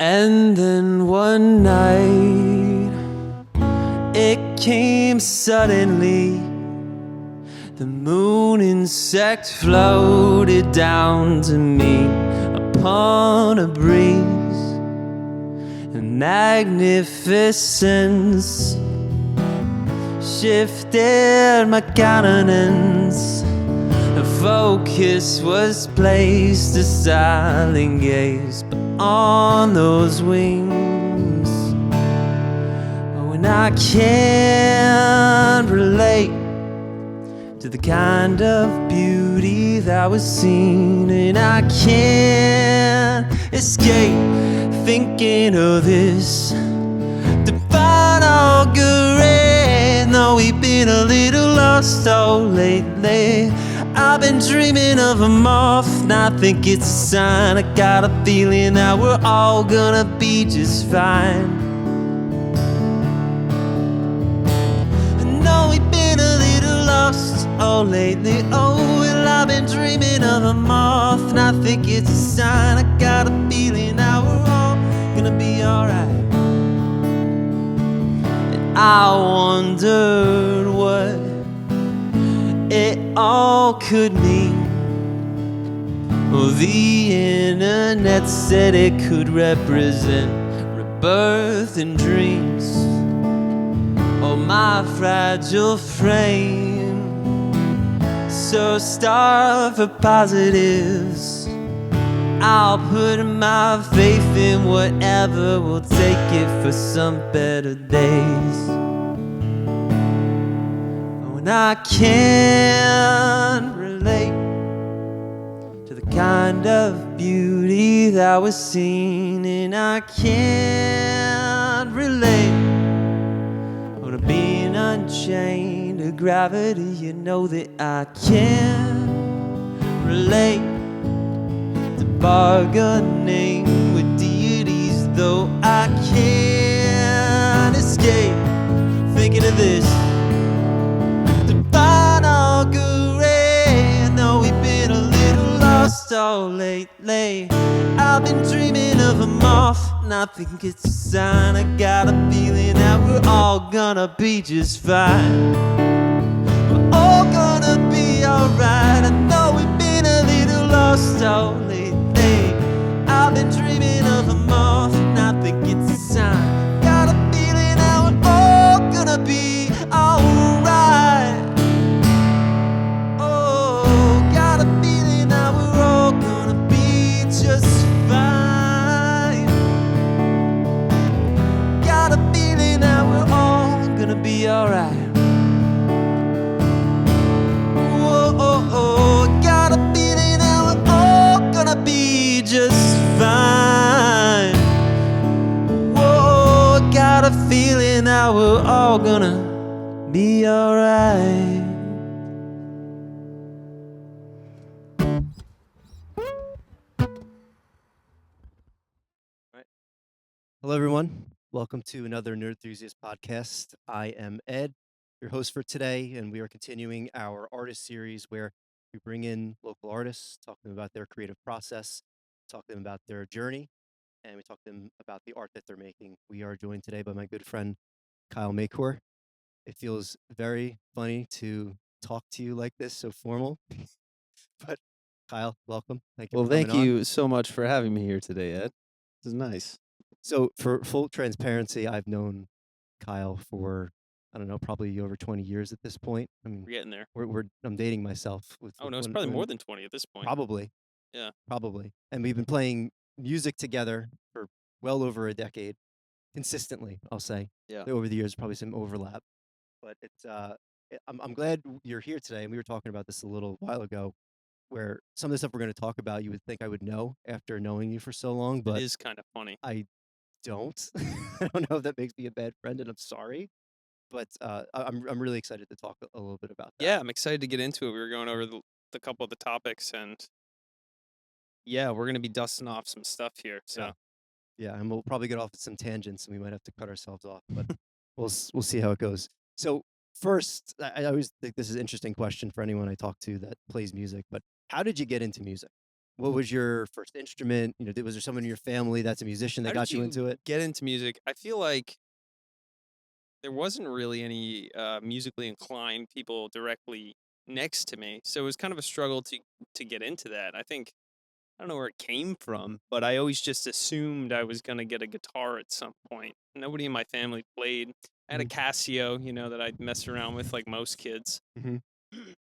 And then one night, it came suddenly. The moon insect floated down to me upon a breeze. And magnificence shifted my countenance. The focus was placed, a silent gaze, but on those wings. Oh, and I can't relate to the kind of beauty that was seen, and I can't escape thinking of this divine augury. Though we've been a little lost all lately, I've been dreaming of a moth, and I think it's a sign. I got a feeling that we're all gonna be just fine. I know we've been a little lost all lately. Oh, well, I've been dreaming of a moth, and I think it's a sign. I got a feeling that we're all gonna be alright. And I wondered what it all could mean. Well, the internet said it could represent rebirth and dreams. Oh, my fragile frame, so starved for positives. I'll put my faith in whatever will take it for some better days. And I can't relate to the kind of beauty that was seen, and I can't relate to being unchained to gravity. You know that I can't relate to bargaining with deities, though I can't escape thinking of this divine augury. No, we've been a little lost all lately. I've been dreaming of a moth, and I think it's a sign. I got a feeling that we're all gonna be just fine. We're all gonna be alright. I know we've been a little lost all lately. I've been dreaming of a moth, and I think it's a sign. Got a feeling that we're all gonna be alright. Oh, got a feeling that we're all gonna be just fine. Got a feeling that we're all gonna be alright. Whoa, oh, oh, got a feeling that we're all gonna be just fine. Whoa, got a feeling that we're all gonna be alright. Hello, everyone. Welcome to another Nerdthusiast Podcast. I am Ed, your host for today, and we are continuing our artist series where we bring in local artists, talk to them about their creative process, talk to them about their journey, and we talk to them about the art that they're making. We are joined today by my good friend, Kyle Makor. It feels very funny to talk to you like this, so formal. But Kyle, welcome. Thank you Well, for coming thank you so much for having me here today, Ed. This is nice. So for full transparency, I've known Kyle for, I don't know, probably over 20 years at this point. I mean, We're getting there. I'm dating myself. Oh, no, it's probably more than 20 at this point. Probably. Yeah. Probably. And we've been playing music together for well over a decade, consistently, I'll say. Yeah. Over the years, probably some overlap. But it's I'm glad you're here today. And we were talking about this a little while ago, where some of the stuff we're going to talk about, you would think I would know after knowing you for so long. But it is kind of funny. I don't. I don't know if that makes me a bad friend, and I'm sorry. But I'm really excited to talk a little bit about that. Yeah, I'm excited to get into it. We were going over the couple of the topics, and yeah, we're going to be dusting off some stuff here. So yeah, and we'll probably get off at some tangents, and we might have to cut ourselves off, but we'll see how it goes. So first, I always think this is an interesting question for anyone I talk to that plays music. But how did you get into music? What was your first instrument? Was there someone in your family that's a musician that How got did you you into it? get into music? I feel like there wasn't really any musically inclined people directly next to me, so it was kind of a struggle to get into that. I don't know where it came from, but I always just assumed I was gonna get a guitar at some point. Nobody in my family played. I had a Mhm. Casio, that I'd mess around with like most kids. Mhm.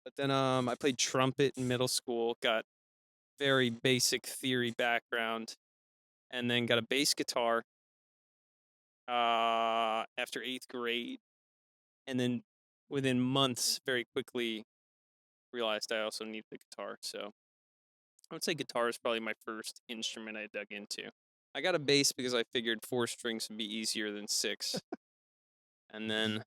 But then I played trumpet in middle school, got very basic theory background, and then got a bass guitar after 8th grade, and then within months, very quickly realized I also need the guitar. So I would say guitar is probably my first instrument I dug into. I got a bass because I figured 4 strings would be easier than 6, and then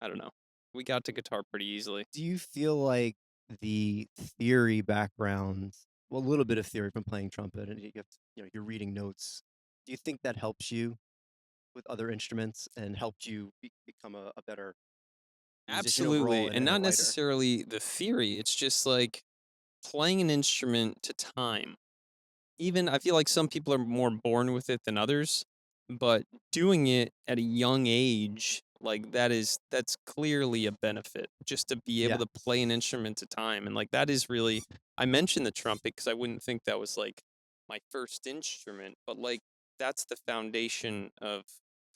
I don't know. We got to guitar pretty easily. Do you feel like the theory background, well, a little bit of theory from playing trumpet, and you're reading notes. Do you think that helps you with other instruments and helped you become a better musician overall Absolutely, and, and and a not writer? necessarily the theory. It's just like playing an instrument to time. Even I feel like some people are more born with it than others, but doing it at a young age, like that's clearly a benefit just to be able Yeah, to play an instrument to time. And like that is really, I mentioned the trumpet because I wouldn't think that was like my first instrument, but like that's the foundation of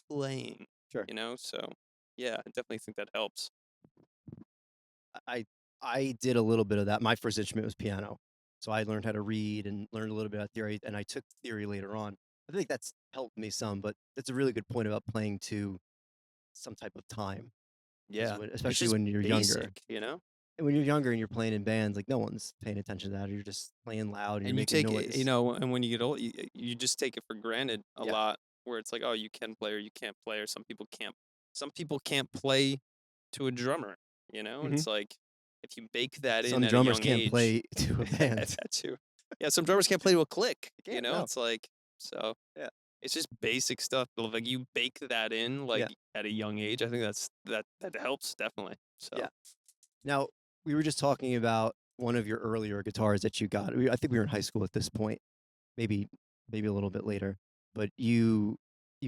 playing, sure. So yeah, I definitely think that helps. I I did a little bit of that. My first instrument was piano, so I learned how to read and learned a little bit about theory, and I took theory later on. I think that's helped me some, but that's a really good point about playing to some type of time, because Yeah, it's especially just when you're younger. basic. And when you're younger and you're playing in bands, like no one's paying attention to that. Or you're just playing loud and you're And you making take it, noise. and when you get old, you just take it for granted a Yeah. lot. Where it's like, oh, you can play or you can't play, or some people can't. Some people can't play to a drummer. And Hmm. it's like if you bake that in Some at a drummers young can't age, play to a band. that too. Yeah, some drummers can't play to a click. They can't. No. It's like so. Yeah. It's just basic stuff. But like you bake that in Yeah. like at a young age. I think that helps definitely. So Yeah. Now we were just talking about one of your earlier guitars that you got. I think we were in high school at this point. Maybe maybe a little bit later. But you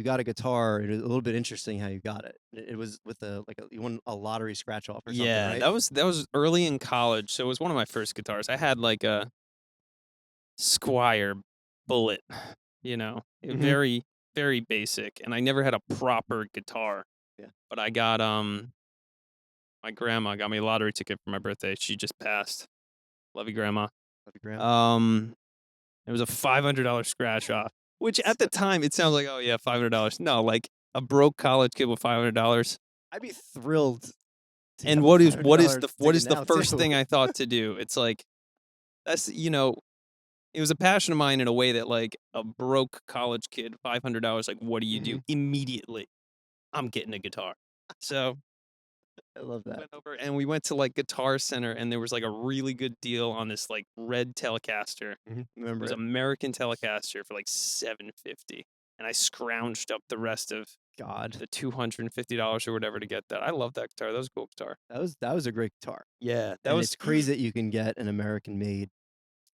got a guitar. It was a little bit interesting how you got it. It was with you won a lottery scratch off or something, yeah, right? that was early in college. So it was one of my first guitars. I had like a Squire Bullet, Hmm. very very basic, and I never had a proper guitar. Yeah. But I got my grandma got me a lottery ticket for my birthday. She just passed. Love you, grandma. Love you, Graham. Um, it was a $500 scratch off, which at the time it sounds like, oh yeah, $500. No, like a broke college kid with $500. I'd be thrilled to And have a $500 what ticket is the now first too. thing I thought to do? It's like that's it was a passion of mine in a way that like a broke college kid, $500, like what do you do? Mhm. Immediately, I'm getting a guitar. So I love we that. went over and we went to like Guitar Center and there was like a really good deal on this like red Telecaster. It Remember was it. American Telecaster for like $750. And I scrounged up the rest of God, the $250 or whatever to get that. I love that guitar. That was a cool guitar. that was a great guitar, Yeah, that and was it's crazy that you can get an American-made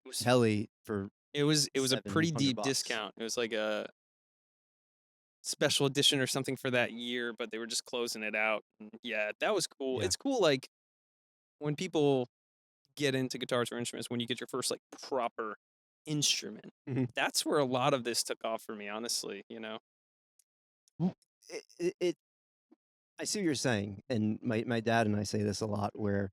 it was Tele for it was a pretty deep $700. discount. It was like a special edition or something for that year, but they were just closing it out. And yeah, that was cool. Yeah. It's cool like when people get into guitars or instruments, when you get your first like proper instrument. Mhm. That's where a lot of this took off for me, honestly. Well, it I see what you're saying, and my dad and I say this a lot, where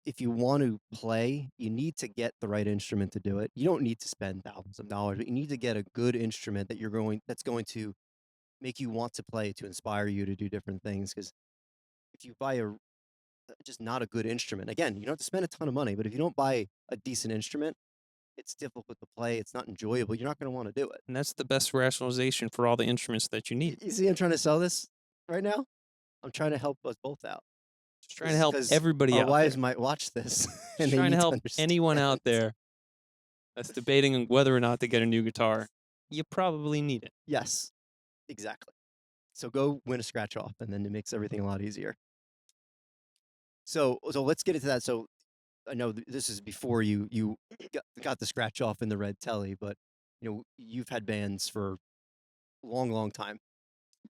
if you want to play, you need to get the right instrument to do it. You don't need to spend thousands of dollars, but you need to get a good instrument that's going to make you want to play, to inspire you to do different things. Because if you buy just not a good instrument, again, you don't have to spend a ton of money, but if you don't buy a decent instrument, it's difficult to play. It's not enjoyable. You're not going to want to do it. And that's the best rationalization for all the instruments that you need. You see, I'm trying to sell this right now. I'm trying to help us both out. Just trying to help everybody Our out wives there. might watch this and Just they trying to need to help understand. anyone out there that's debating on whether or not to get a new guitar. You probably need it. Yes, exactly. So go win a scratch off, and then it makes everything a lot easier. So let's get into that. So I know this is before you got the scratch off in the red telly, but you've had bands for a long, long time.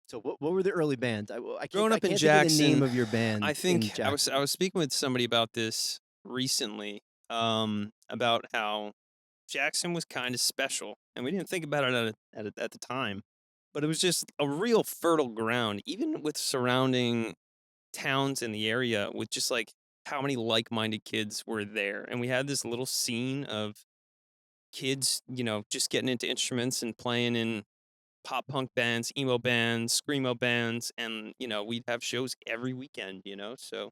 So what were the early bands? Growing I up in can't think of the name Jackson, of your band I in think I Jackson. was speaking with somebody about this recently, about how Jackson was kind of special, and we didn't think about it at the time, but it was just a real fertile ground, even with surrounding towns in the area, with just like how many like-minded kids were there, and we had this little scene of kids, just getting into instruments and playing in pop punk bands, emo bands, screamo bands, and we'd have shows every weekend. So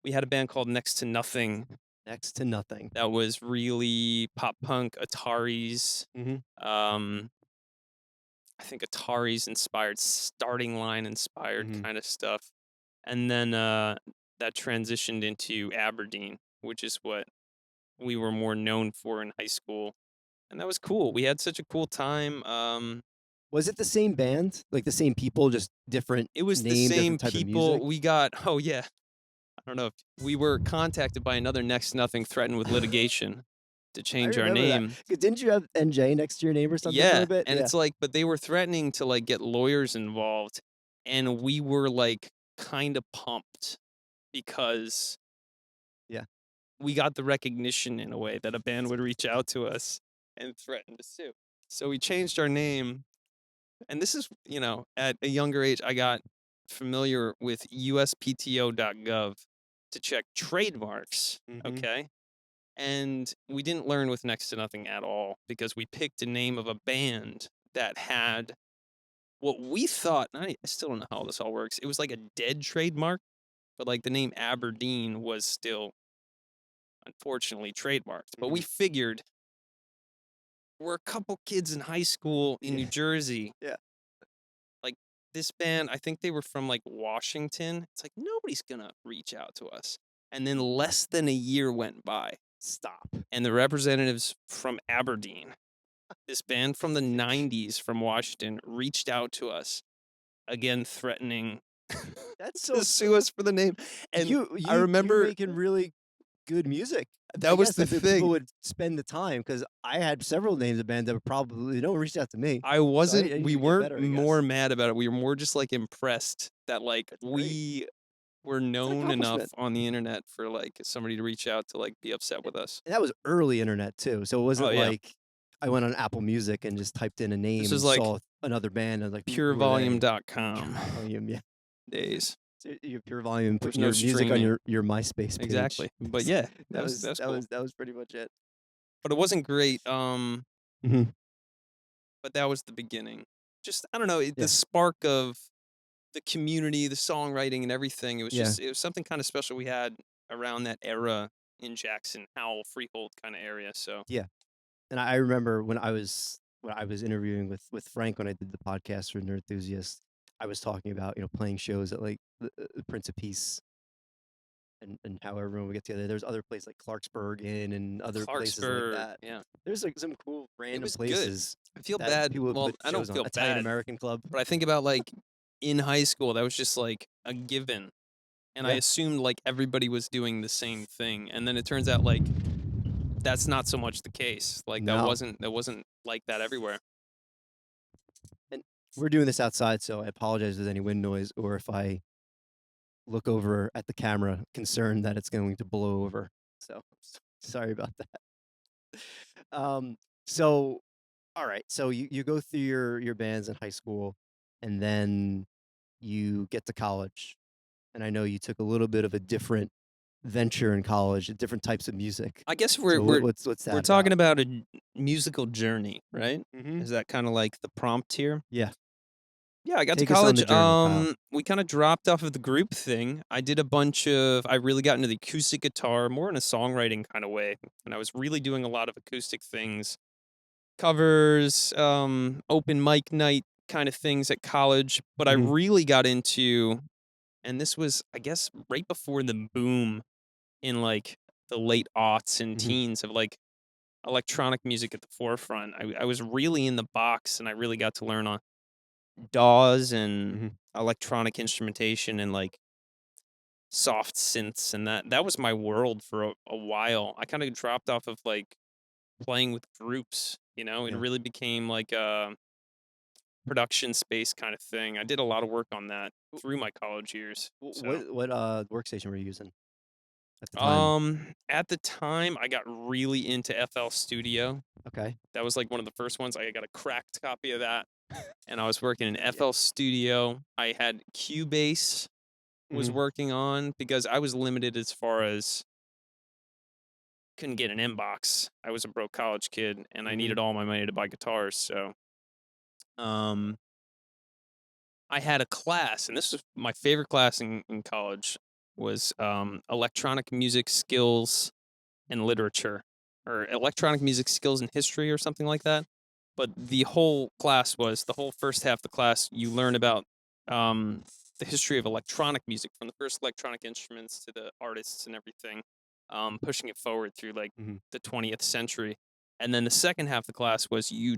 we had a band called Next to Nothing Next to Nothing. that was really pop punk, Ataris. Mm-hmm. I think Ataris inspired, Starting Line inspired Mm-hmm. kind of stuff, and then that transitioned into Aberdeen, which is what we were more known for in high school, and that was cool. We had such a cool time. Was it the same band, like the same people, just different It was the name, same different type of music? people. We got, oh yeah, I don't know if we were contacted by another Next to Nothing, threatened with litigation to I change our remember that. name. 'Cause didn't you have NJ next to your name or something for Yeah, a bit? and Yeah. it's like, but they were threatening to like get lawyers involved, and we were like kind of pumped because Yeah. we got the recognition in a way that a band would reach out to us and threaten to sue. So we changed our name. And this is, at a younger age, I got familiar with uspto.gov to check trademarks. Mm-hmm. Okay. And we didn't learn with Next to Nothing at all because we picked a name of a band that had what we thought, I still don't know how this all works. It was like a dead trademark, but like the name Aberdeen was still, unfortunately, trademarked. But we figured we're a couple kids in high school in New Jersey. Yeah. Like this band, I think they were from like Washington. It's like nobody's gonna reach out to us. And then less than a year went by. Stop. And the representatives from Aberdeen, this band from the 90s from Washington, reached out to us, again threatening That's to so sue us for the name. And I you're remember making really good music. that I was guess the that thing. people would spend the time because I had several names of bands that were probably no one reached out to me. I wasn't, I need we to get weren't better, I guess. more mad about it. We were more just like impressed that like That's great. we were It's an known enough accomplishment. on the internet for like somebody to reach out to like be upset with us. And that was early internet too. So it wasn't Oh, yeah. like I went on Apple Music and just typed in a name This and was like saw another band. I was like, who are they? purevolume.com Pure Volume, yeah. days. So your Pure Volume, There's putting no your music on streaming. your MySpace page. Exactly. But yeah, that was was cool. pretty much it. But it wasn't great. Mm-hmm. But that was the beginning. Just I don't know, Yeah. the spark of the community, the songwriting and everything. It was Yeah. just it was something kind of special we had around that era in Jackson, Howell, Freehold kind of area. So Yeah. And I remember when I was interviewing with Frank when I did the podcast for Nerdthusiast, I was talking about playing shows at like the Prince of Peace and how everyone would get together. There's other places like Clarksburg Inn and other places like Clarksburg, that. yeah. There's like some cool random was good. places. I feel that bad. people would Well, put I don't shows on. feel Italian bad. American Club. But I think about like in high school, that was just like a given. And I Yeah. assumed like everybody was doing the same thing. And then it turns out like that's not so much the case. Like that No. wasn't like that everywhere. And we're doing this outside, so I apologize if there's any wind noise or if I look over at the camera concerned that it's going to blow over. So sorry about that. So all right. So you go through your bands in high school and then you get to college. And I know you took a little bit of a different venture in college, different types of music. I guess So what's that we're talking about a musical journey, right? Mm-hmm. Is that kind of like the prompt here? Yeah. Yeah, I got Take to us on college. the journey, Kyle. We kind of dropped off of the group thing. I did a bunch of. I really got into the acoustic guitar, more in a songwriting kind of way, and I was really doing a lot of acoustic things, covers, open mic night kind of things at college. But I Mhm. really got into, and this was, I guess, right before the boom in like the late aughts and Mhm. teens of like electronic music at the forefront. I was really in the box, and I really got to learn on DAWs and Mhm. electronic instrumentation and like soft synths, and that was my world for a while. I kind of dropped off of like playing with groups, It Yeah. really became like a production space kind of thing. I did a lot of work on that through my college years. So, What workstation were you using at the time? at the time, I got really into FL Studio. Okay. That was like one of the first ones. I got a cracked copy of that, and I was working in Yeah. FL Studio. I had Cubase was Mhm. working on because I was limited as far as couldn't get an inbox. I was a broke college kid, and I needed Mhm. all my money to buy guitars. So, um, I had a class, and this was my favorite class in college was electronic music skills and literature, or electronic music skills and history, or something like that. But the whole class was the whole first half of the class. You learn about um, the history of electronic music, from the first electronic instruments to the artists and everything, pushing it forward through like Mhm. the 20th century. And then the second half of the class was we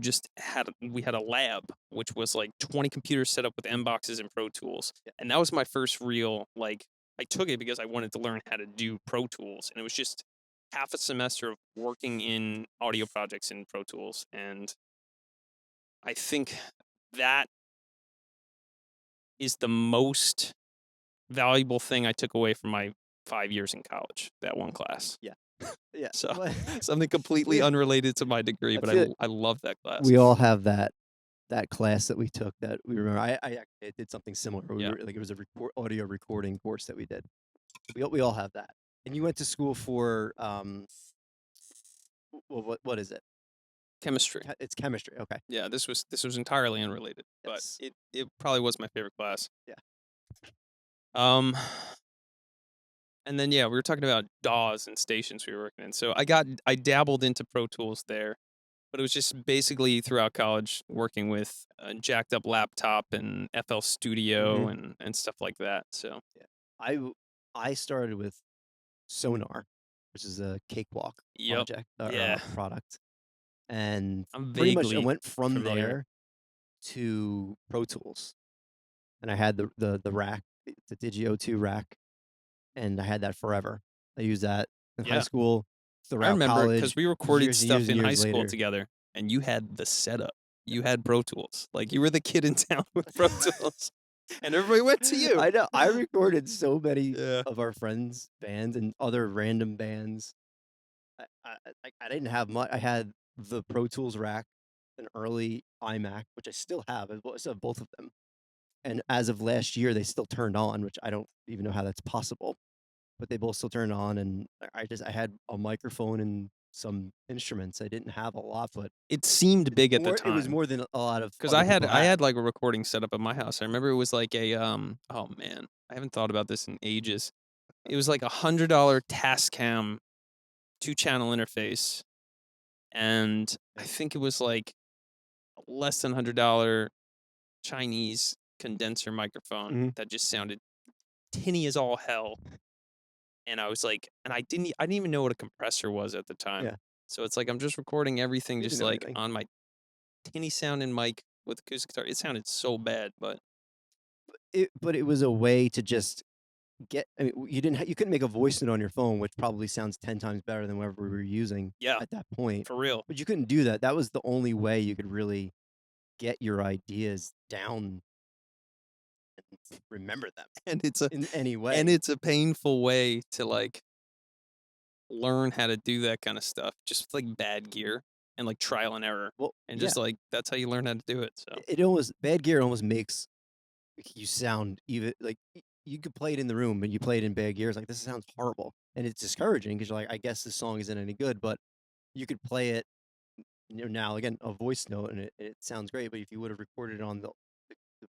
had a lab, which was like 20 computers set up with M boxes and Pro Tools. Yeah. And that was my first real, like, I took it because I wanted to learn how to do Pro Tools. And it was just half a semester of working in audio projects in Pro Tools. And I think that is the most valuable thing I took away from my 5 years in college, that one class. Yeah. Yeah. So Well, something completely we unrelated to my degree, I but feel I love that class. we all have that class that we took that we remember. I actually did something similar. We Yeah. were like, it was a audio recording course that we did. We all have that. And you went to school for what is it? Chemistry. It's chemistry. Okay. Yeah, this was entirely unrelated, but Yes. it probably was my favorite class. Yeah. Um and then yeah, we were talking about DAWs and stations we were working in. So I dabbled into Pro Tools there, but it was just basically throughout college working with a jacked up laptop and FL Studio Mhm. and stuff like that. So Yeah. I started with Sonar, which is a cakewalk yep, project yeah, product, and I'm pretty much I vaguely went from familiar. there to Pro Tools, and I had the rack, the Digio 2 rack, and I had that forever. I used that in high Yeah, school, I throughout remember because college, we recorded years and years stuff and in high years school later. together, and you had the setup. You had Pro Tools. Like you were the kid in town with Pro Tools, and everybody went to you. I know. I recorded so many Yeah. of our friends' bands and other random bands. I didn't have much. I had the Pro Tools rack, an early iMac, which I still have. I still have both of them. And as of last year, they still turned on, which I don't even know how that's possible. But they both still turned on, and I had a microphone and some instruments. I didn't have a lot, but It seemed big at the it was time. more than a lot of Because other people I had. had like a recording setup at my house. I remember it was like a oh man, I haven't thought about this in ages. It was like $100 Tascam 2-channel interface, and I Yeah. think it was like less than $100 Chinese condenser microphone Mhm. that just sounded tinny as all hell. And I was like, and I didn't even know what a compressor was at the time. Yeah. So it's like I'm just recording everything Didn't just know like anything. on my tinny sounding mic with acoustic guitar. It sounded so bad, but But it was a way to just get. I mean, you couldn't make a voice note on your phone, which probably sounds 10 times better than whatever we were using yeah, at that point. for real. But you couldn't do that. That was the only way you could really get your ideas down and remember them And in any way. it's a painful way to like learn how to do that kind of stuff. Just with, like bad gear and like trial and error. Well, And yeah, just like that's how you learn how to do it. So it almost bad gear almost makes you sound even like you could play it in the room and you play it in bad gear. It's like this sounds horrible, and it's discouraging because you're like, I guess this song isn't any good, but you could play it. Now again, a voice note, and it sounds great. But if you would have recorded it on the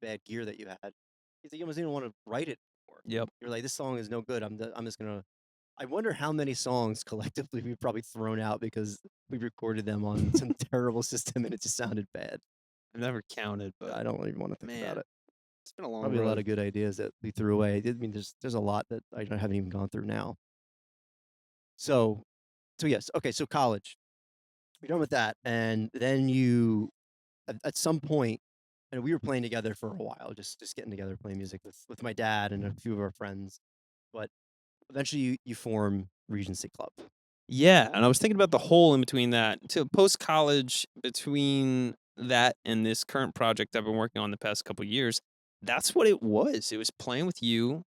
bad gear that you had, you almost didn't want to write it anymore. yep. You're like, this song is no good. I'm just gonna. I wonder how many songs collectively we've probably thrown out because we recorded them on some terrible system and it just sounded bad. I've never counted, but I don't even want to think about man, it. it's been a long Probably a lot road. of good ideas that we threw away. I mean, there's a lot that I haven't even gone through now. So, yes, okay. So college, you're done with that, and then you, at some point, and we were playing together for a while, just getting together, playing music with my dad and a few of our friends. but eventually you form Regency Club. Yeah, and I was thinking about the hole in between that. To post college, between that and this current project I've been working on the past couple years, that's what it was. It was playing with you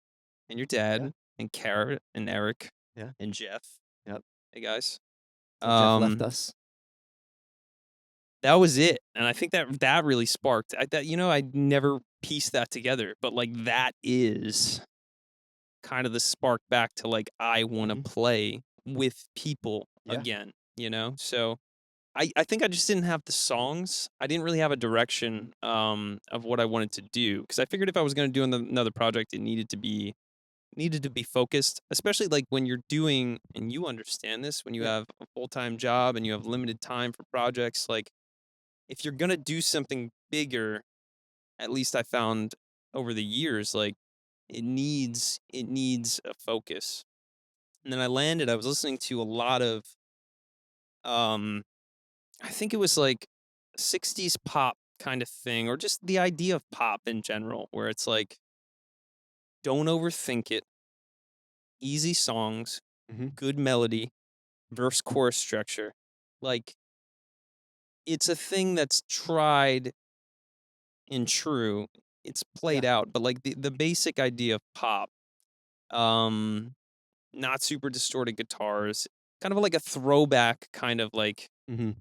and your Yeah. dad and Carrot and Eric Yeah. and Jeff. Yep. Hey guys. Till Jeff left Um, us. that was it, and I think that really sparked. I never pieced that together, but like that is kind of the spark back to like I want to Mhm. play with people Yeah. again. So I think I just didn't have the songs. I didn't really have a direction of what I wanted to do because I figured if I was going to do another project, it needed to be focused, especially like when you're doing, and you understand this, when you Yeah. have a full-time job and you have limited time for projects. Like if you're going to do something bigger, at least I found over the years, like it needs a focus. And then I was listening to a lot of um I think it was like 60s pop kind of thing, or just the idea of pop in general, where it's like, don't overthink it, easy songs, Mhm. good melody, verse chorus structure. Like, it's a thing that's tried and true. It's Yeah. played out, but like the basic idea of pop, um, not super distorted guitars, kind of like a throwback kind of like Mhm.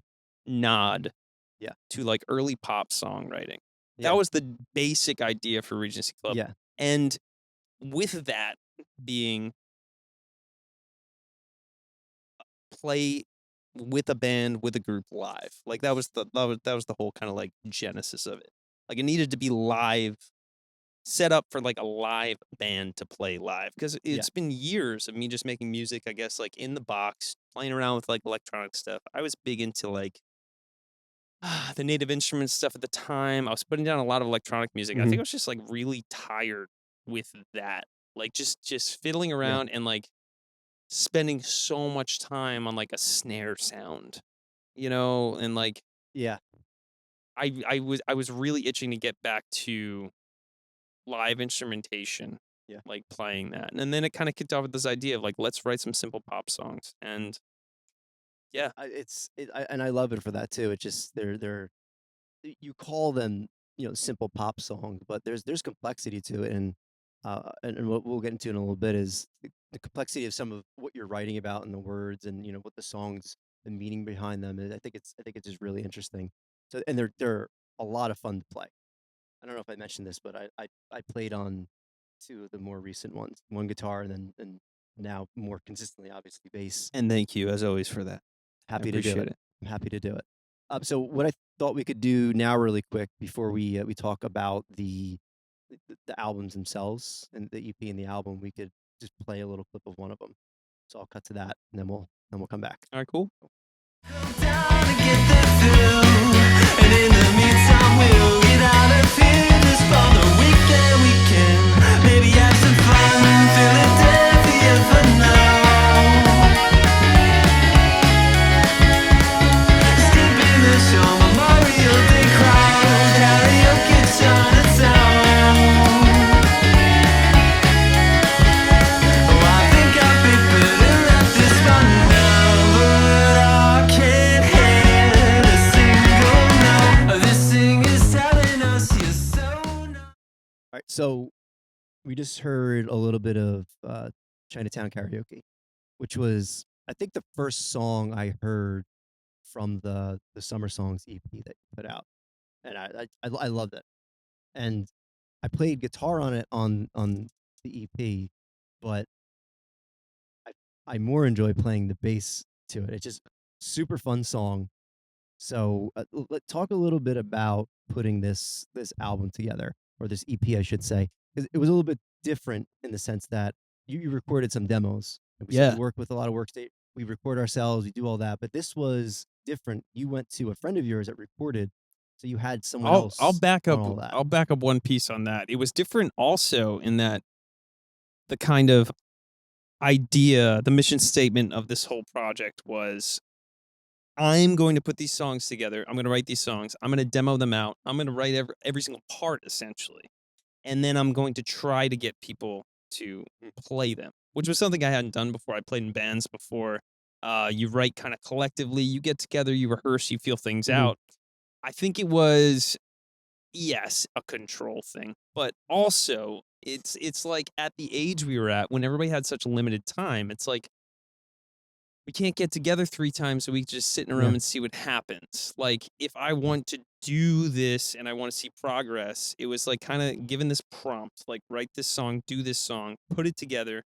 nod Yeah. to like early pop songwriting. That Yeah. was the basic idea for Regency Club. Yeah. And with that being play with a band, with a group live. Like that was the whole kind of like genesis of it. Like it needed to be live, set up for like a live band to play live, because Yeah. it's been years of me just making music, I guess, like in the box, playing around with like electronic stuff. I was big into like the native instruments stuff at the time. I was putting down a lot of electronic music. I think I Mhm. was just like really tired with that. Like just fiddling Yeah. around and like spending so much time on like a snare sound, and like Yeah. I was really itching to get back to live instrumentation, Yeah. like playing that. And then it kind of kicked off with this idea of like, let's write some simple pop songs. And yeah. And I love it for that too. It's just they're you call them, simple pop songs, but there's complexity to it, and what we'll get into in a little bit is the complexity of some of what you're writing about and the words, and what the songs, the meaning behind them. And I think it's just really interesting. So, and they're a lot of fun to play. I don't know if I mentioned this, but I played on two of the more recent ones, one guitar, and now more consistently, obviously, bass. And thank you as always for that. I Happy to do appreciate it. it. I'm happy to do it. So what I thought we could do now, really quick, before we talk about the albums themselves and the EP and the album, we could just play a little clip of one of them. So I'll cut to that, and then we'll come back. All right, cool. Down to get the thrill, and in the meantime we'll get out of here just for the weekend. Maybe have some fun in Philadelphia for now. Skip in the show Memorial Day crowd, karaoke Chinatown. Oh, I think I'd be better at this one now, but I can't hear a single note. This thing is telling us you're so numb. All right, so we just heard a little bit of Chinatown Karaoke, which was, I think, the first song I heard from the Summer Songs EP that you put out, and I loved it. And I played guitar on it on the EP, but I I more enjoy playing the bass to it. It's just super fun song. So let's talk a little bit about putting this album together, or this EP, I should say, because it was a little bit different in the sense that you recorded some demos. And we said Yeah. we work with a lot of workstation. We record ourselves. We do all that, but this was different. You went to a friend of yours that recorded, so you had someone I'll else back on up. all that. I'll back up one piece on that. It was different also in that the kind of idea, the mission statement of this whole project was, I'm going to put these songs together. I'm going to write these songs. I'm going to demo them out. I'm going to write every single part essentially. And then I'm going to try to get people to play them, which was something I hadn't done before. I played in bands before. You write kind of collectively, you get together, you rehearse, you feel things out. I think it was, yes, a control thing, but also it's like at the age we were at when everybody had such limited time, it's like we can't get together 3 times a week, just sit in a room Yeah. and see what happens. Like, if I want to do this and I wanna see progress, it was, like, kinda given this prompt, like, write this song, do this song, put it together,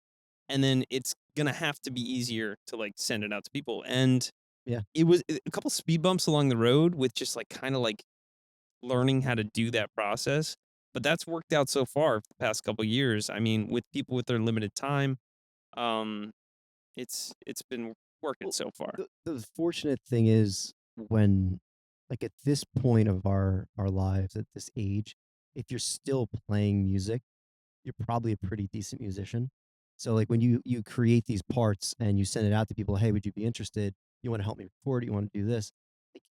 and then it's gonna have to be easier to, like, send it out to people, and Yeah. it was a couple speed bumps along the road with just, like, kinda, like, learning how to do that process, but that's worked out so far for the past couple years. I mean, with people with their limited time, um, it's been working Well, so far. the fortunate thing is when, like at this point of our lives, at this age, if you're still playing music, you're probably a pretty decent musician. So like when you create these parts and you send it out to people, hey, would you be interested? You want to help me record it? You want to do this? Like,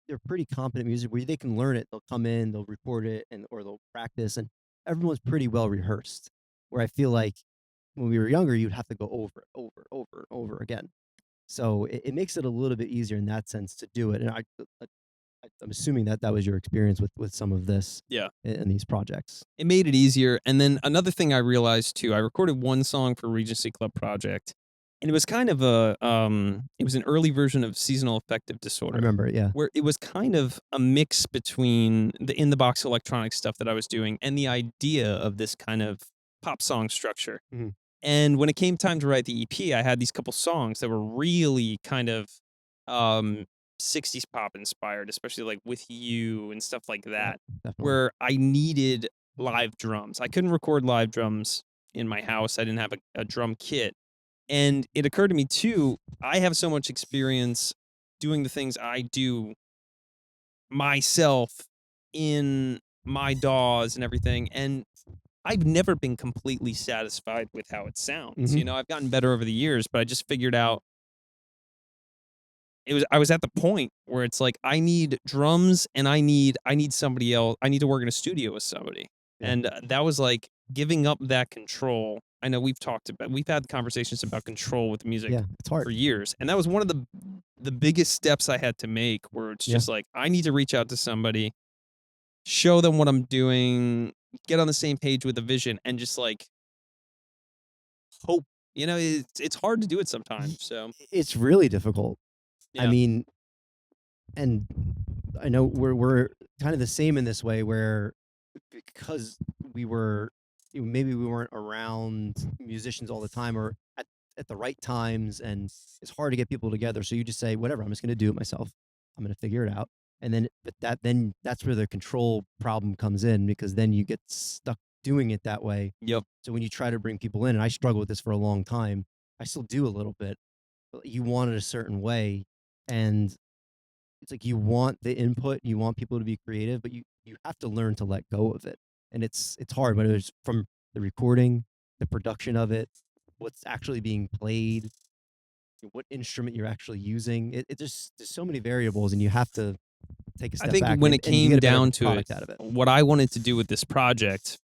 they're pretty competent music where they can learn it. They'll come in, they'll record it, and or they'll practice, and everyone's pretty well rehearsed. Where I feel like when we were younger, you'd have to go over it, over and over again. So it makes it a little bit easier in that sense to do it. And I'm assuming that that was your experience with some of this Yeah. in these projects. It made it easier, and then another thing I realized too, I recorded one song for Regency Club project, and it was kind of it was an early version of seasonal affective I disorder, remember it, yeah. where it was kind of a mix between the in-the-box electronic stuff that I was doing and the idea of this kind of pop song structure. Mhm. And when it came time to write the EP, I had these couple songs that were really kind of, um, 60s pop inspired, especially, like, With You and stuff like Yeah, that, definitely. where I needed live drums. I couldn't record live drums in my house, I didn't have a drum kit, and it occurred to me too, I have so much experience doing the things I do myself in my DAWs and everything, and I've never been completely satisfied with how it sounds. Mhm. You know, I've gotten better over the years, but I just figured out I was at the point where it's like I need drums and I need somebody else. I need to work in a studio with somebody. Yeah. And that was like giving up that control. I know we've had conversations about control with music Yeah, it's hard. for years. And that was one of the biggest steps I had to make where it's Yeah. just like I need to reach out to somebody, show them what I'm doing, get on the same page with the vision and just like hope. You know, it's hard to do it sometimes. So It's really difficult. I yeah, mean, and I know we're kind of the same in this way where because we were maybe we weren't around musicians all the time or at the right times, and it's hard to get people together, so you just say whatever, I'm just going to do it myself, I'm going to figure it out. And then but then that's where the control problem comes in, because then you get stuck doing it that way. yep. So when you try to bring people in, and I struggle with this for a long time, I still do a little bit, but you want it a certain way, and it's like you want the input, you want people to be creative, but you have to learn to let go of it. And it's hard, but it's from the recording, the production of it, what's actually being played, what instrument you're actually using. It just there's so many variables, and you have to take a I step think back when it and you came get a better down to it, product out of it. what I wanted to do with this project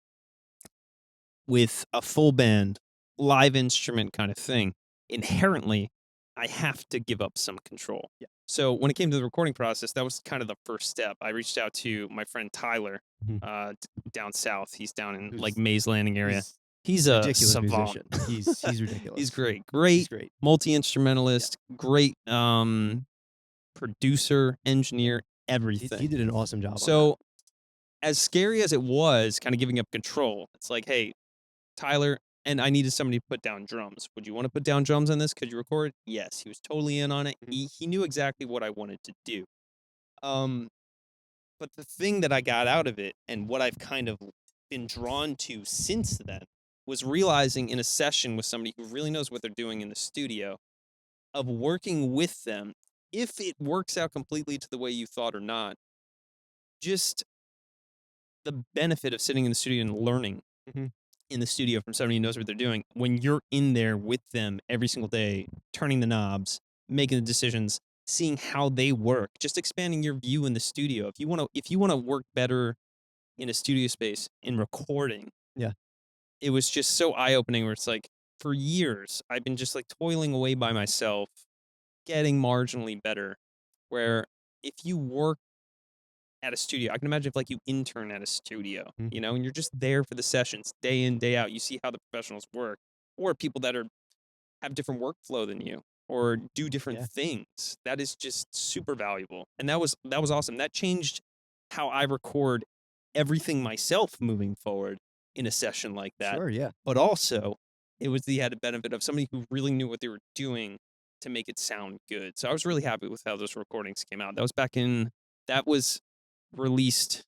with a full band, live instrument kind of thing, inherently, I have to give up some control. Yeah. So when it came to the recording process, that was kind of the first step. I reached out to my friend Tyler, Mhm. down south. He's down in Who's- like Mays Landing area. He's He's a ridiculous savant. musician. He's ridiculous. He's great. He's Great great. multi-instrumentalist, great producer, engineer, He everything. did an awesome job on that. So as scary as it was, kind of giving up control, it's like, hey, Tyler, and I needed somebody to put down drums. Would you want to put down drums on this? Could you record? Yes, he was totally in on it. He knew exactly what I wanted to do. But the thing that I got out of it, and what I've kind of been drawn to since then, was realizing in a session with somebody who really knows what they're doing in the studio, of working with them, if it works out completely to the way you thought or not, just the benefit of sitting in the studio and learning Mhm. in the studio from somebody who knows what they're doing. When you're in there with them every single day, turning the knobs, making the decisions, seeing how they work, just expanding your view in the studio. If you want to work better in a studio space in recording, Yeah. it was just so eye-opening where it's like, for years, I've been just like toiling away by myself, getting marginally better, where if you work at a studio, I can imagine if like you intern at a studio, Mhm. and you're just there for the sessions day in, day out, you see how the professionals work, or people that have different workflow than you or do different Yeah. things. That is just super valuable. And that was awesome. That changed how I record everything myself moving forward in a session like that. Sure, yeah. But also, it was the added benefit of somebody who really knew what they were doing to make it sound good. So I was really happy with how those recordings came out. That was released.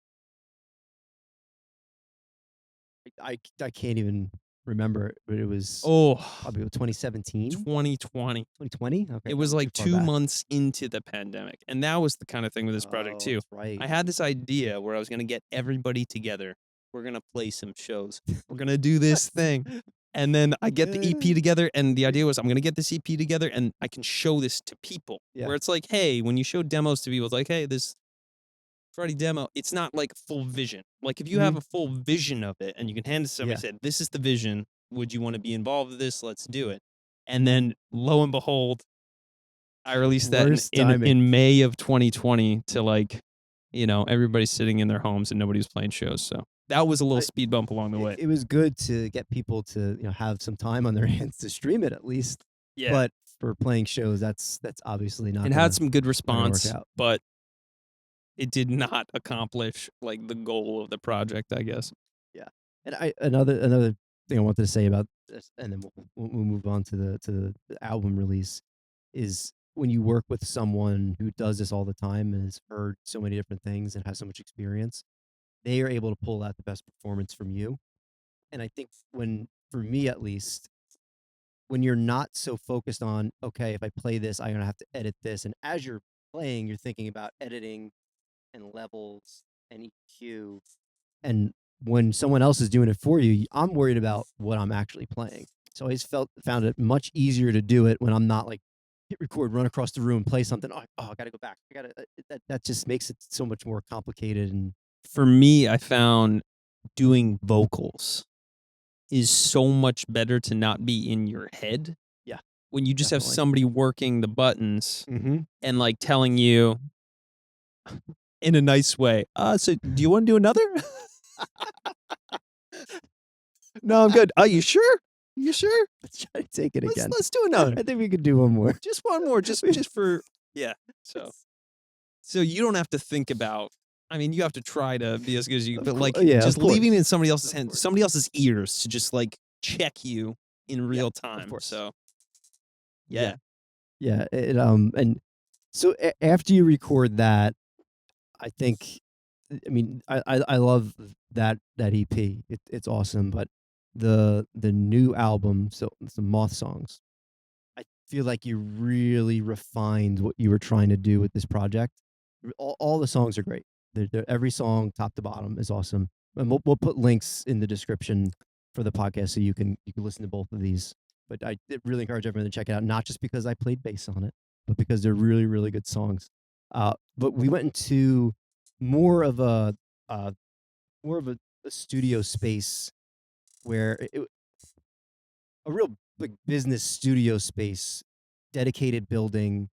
I can't even remember it, but it was Oh, probably 2017, 2020. 2020. Okay, It was not too like far 2 back. months into the pandemic, and that was the kind of thing with this project Oh, too. that's right. I had this idea where I was gonna get everybody together. We're gonna play some shows. We're gonna do this thing. And then I get the EP together, and the idea was I'm gonna get this EP together, and I can show this to people. Yeah. Where it's like, hey, when you show demos to people, it's like, hey, this Friday demo, it's not like full vision. Like if you have a full vision of it and you can hand it to somebody Yeah. and say, this is the vision. Would you want to be involved with this? Let's do it. And then lo and behold, I released that Worst in timing. May of 2020 to like, everybody's sitting in their homes and nobody's playing shows. So that was a little I- speed bump along the way. It was good to get people to have some time on their hands to stream it at least. Yeah. But for playing shows, that's obviously not. It gonna, had some good not gonna response, work out. but it did not accomplish like the goal of the project, I guess. Yeah, and another thing I wanted to say about this, and then we'll move on to the album release, is when you work with someone who does this all the time and has heard so many different things and has so much experience, they are able to pull out the best performance from you. And I think for me at least, when you're not so focused on, okay, if I play this, I'm gonna have to edit this, and as you're playing, you're thinking about editing and levels and EQ. And when someone else is doing it for you, I'm worried about what I'm actually playing. So I always found it much easier to do it when I'm not like hit record, run across the room, play something. Oh, I got to go back. I got to. That just makes it so much more complicated. And For me, I found doing vocals is so much better to not be in your head. Yeah, When you just have definitely. somebody working the buttons Mm-hmm. and like telling you in a nice way, so do you want to do another? No, I'm good. Are you sure? You sure? Let's try to take it again. Let's do another. I think we could do one more. Just one more, just for yeah. So you don't have to think about. I mean, you have to try to be as good as you, but like yeah, just of course. leaving it in somebody else's Of hands, course. somebody else's ears to just like check you in real Of time. course. So Yeah. And so after you record that, I think, I mean, I love that EP. It's awesome, but the new album, so the Moth Songs, I feel like you really refined what you were trying to do with this project. All the songs are great. Every song, top to bottom, is awesome. And we'll put links in the description for the podcast so you can listen to both of these. But I really encourage everyone to check it out, not just because I played bass on it, but because they're really, really good songs. But we went into more of a studio space where a real like business studio space, dedicated building.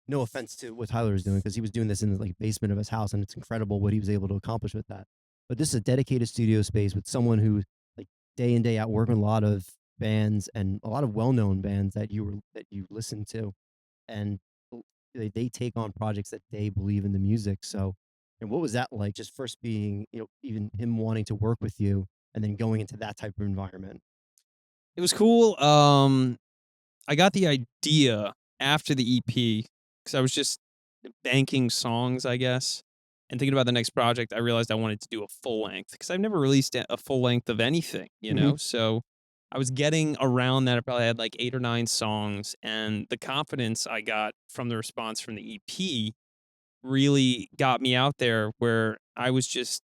No offense to what Tyler was doing, because he was doing this in the like basement of his house, and it's incredible what he was able to accomplish with that. But this is a dedicated studio space with someone who like day in day out working with a lot of bands and a lot of well known bands that you listen to, and they take on projects that they believe in the music. So, and what was that like? Just first being even him wanting to work with you, and then going into that type of environment. it was cool. I got the idea after the EP because I was just banking songs, I guess, and thinking about the next project. I realized I wanted to do a full length because I've never released a full length of anything, So I was getting around that. I probably had like 8 or 9 songs, and the confidence I got from the response from the EP really got me out there where I was just